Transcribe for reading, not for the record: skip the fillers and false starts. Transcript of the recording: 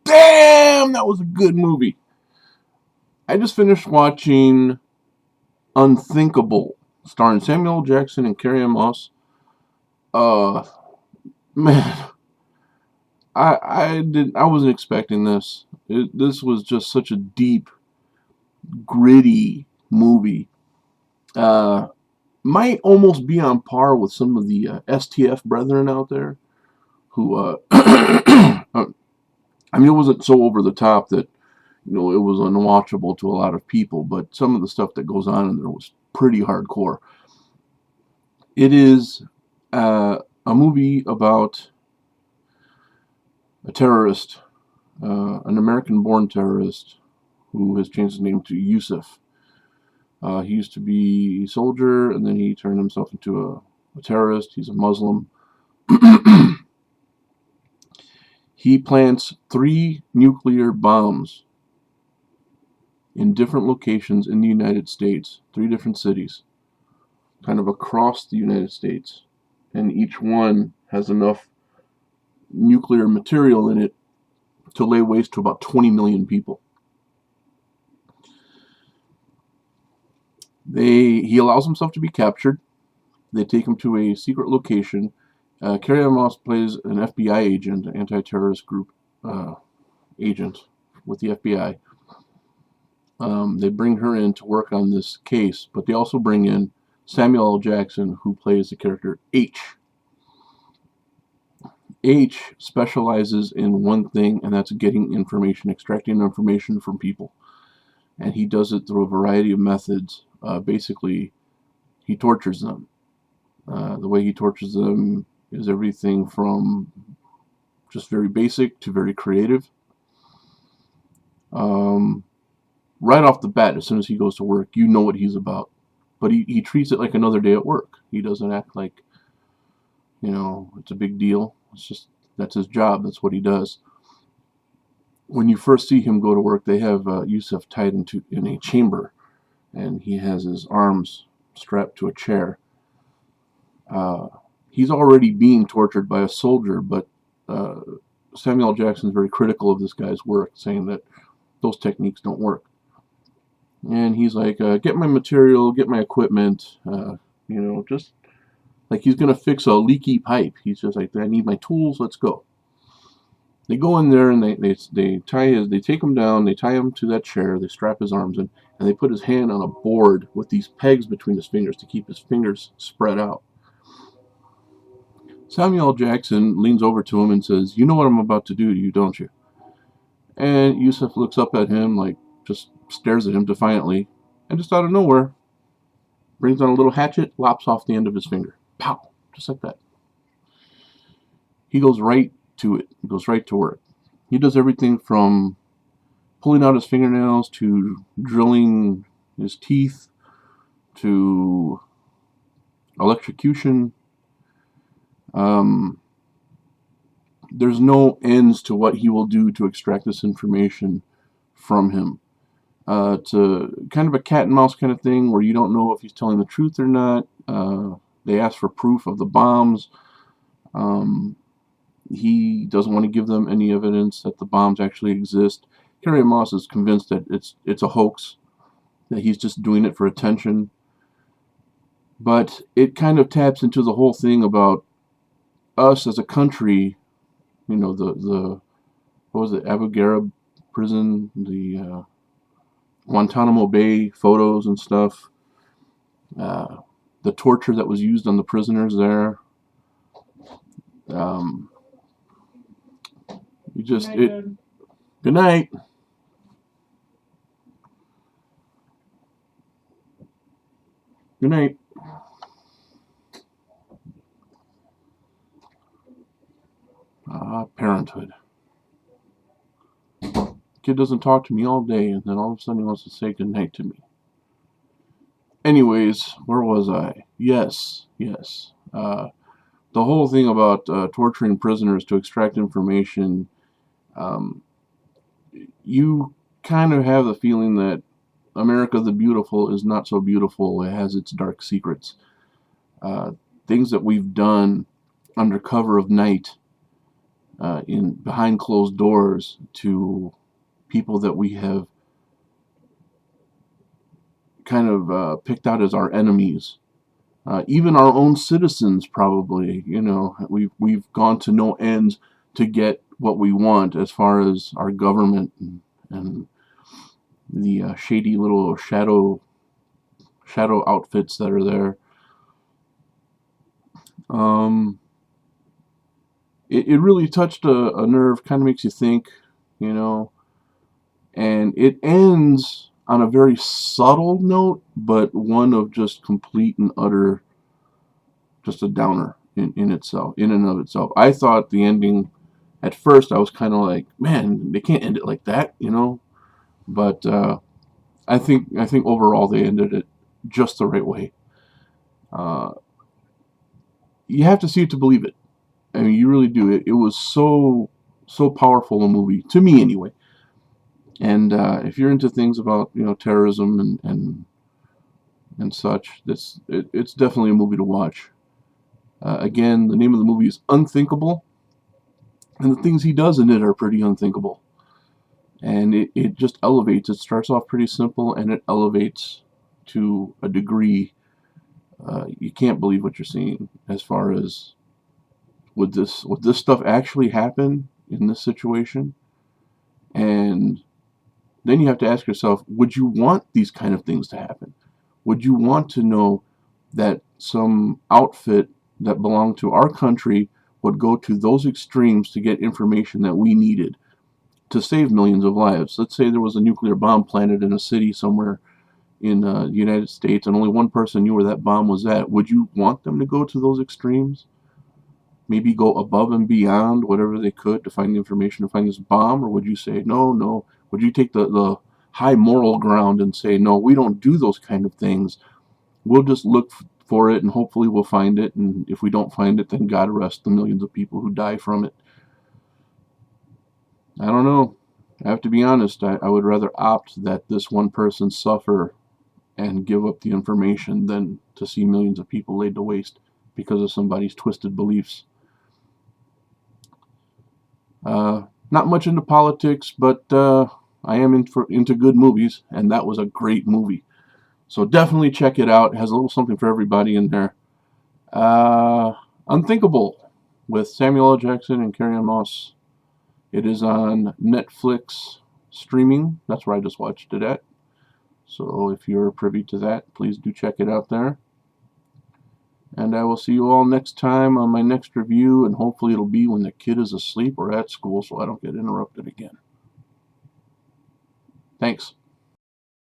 Damn, that was a good movie. I just finished watching Unthinkable, starring Samuel L. Jackson and Carrie Moss. Uh, man, I wasn't expecting this. This was just such a deep, gritty movie. Uh, might almost be on par with some of the STF brethren out there who, I mean, it wasn't so over the top that, it was unwatchable to a lot of people, but some of the stuff that goes on in there was pretty hardcore. It is a movie about a terrorist, an American-born terrorist who has changed his name to Yusuf. He used to be a soldier, and then he turned himself into a terrorist. He's a Muslim. He plants 3 nuclear bombs in different locations in the United States, 3 different cities, kind of across the United States. And each one has enough nuclear material in it to lay waste to about 20 million people. He allows himself to be captured. They take him to a secret location. Carrie Moss plays an FBI agent, an anti-terrorist group agent with the FBI. They bring her in to work on this case, but they also bring in Samuel L. Jackson, who plays the character H. H specializes in one thing, and that's getting information, extracting information from people. And he does it through a variety of methods. Basically, he tortures them. The way he tortures them is everything from just very basic to very creative. Right off the bat, as soon as he goes to work, you know what he's about. But he treats it like another day at work. He doesn't act like, it's a big deal. It's just, that's his job. That's what he does. When you first see him go to work, they have Yusuf tied in a chamber, and he has his arms strapped to a chair. He's already being tortured by a soldier, but Samuel L. Jackson is very critical of this guy's work, saying that those techniques don't work. And he's like, get my material, get my equipment, just like he's going to fix a leaky pipe. He's just like, I need my tools, let's go. They go in there and they take him down, they tie him to that chair, they strap his arms in, and they put his hand on a board with these pegs between his fingers to keep his fingers spread out. Samuel L. Jackson leans over to him and says, you know what I'm about to do to you, don't you? And Yusuf looks up at him, like, just stares at him defiantly, and just out of nowhere, brings on a little hatchet, lops off the end of his finger. Pow! Just like that. He goes right to it. He goes right to work. He does everything from pulling out his fingernails to drilling his teeth to electrocution. There's no ends to what he will do to extract this information from him. It's a kind of a cat and mouse kind of thing where you don't know if he's telling the truth or not. They ask for proof of the bombs. He doesn't want to give them any evidence that the bombs actually exist. Carrie Moss is convinced that it's a hoax, that he's just doing it for attention. But it kind of taps into the whole thing about us as a country. The what was it, Abu Ghraib prison, the Guantanamo Bay photos and stuff, the torture that was used on the prisoners there. Good night. Good night. Parenthood. Kid doesn't talk to me all day, and then all of a sudden he wants to say good night to me. Anyways, where was I? Yes. The whole thing about torturing prisoners to extract information, you kind of have the feeling that America the Beautiful is not so beautiful. It has its dark secrets. Things that we've done under cover of night in behind closed doors to people that we have kind of picked out as our enemies. Even our own citizens, probably. We've gone to no ends to get what we want, as far as our government and the shady little shadow outfits that are there. Um, it really touched a nerve. Kind of makes you think, you know. And it ends on a very subtle note, but one of just complete and utter, just a downer in itself, in and of itself. I thought the ending, at first, I was kind of like, man, they can't end it like that. But I think overall they ended it just the right way. Uh, you have to see it to believe it. I mean, you really do. It was so powerful a movie, to me anyway. And if you're into things about terrorism and such, it's definitely a movie to watch. Again, the name of the movie is Unthinkable, and the things he does in it are pretty unthinkable. And it just elevates. It starts off pretty simple, and it elevates to a degree you can't believe what you're seeing. As far as, would this stuff actually happen in this situation? And then you have to ask yourself, would you want these kind of things to happen? Would you want to know that some outfit that belonged to our country would go to those extremes to get information that we needed to save millions of lives? Let's say there was a nuclear bomb planted in a city somewhere in the United States, and only one person knew where that bomb was at. Would you want them to go to those extremes? Maybe go above and beyond whatever they could to find the information to find this bomb? Or would you say, no, no? Would you take the high moral ground and say, no, we don't do those kind of things. We'll just look for it, and hopefully we'll find it. And if we don't find it, then God rest the millions of people who die from it. I don't know. I have to be honest. I would rather opt that this one person suffer and give up the information than to see millions of people laid to waste because of somebody's twisted beliefs. Not much into politics, but I am into good movies, and that was a great movie. So definitely check it out. It has a little something for everybody in there. Uh, Unthinkable with Samuel L. Jackson and Carrie Moss. It is on Netflix streaming. That's where I just watched it at. So if you're privy to that, please do check it out there. And I will see you all next time on my next review, and hopefully it'll be when the kid is asleep or at school so I don't get interrupted again. Thanks.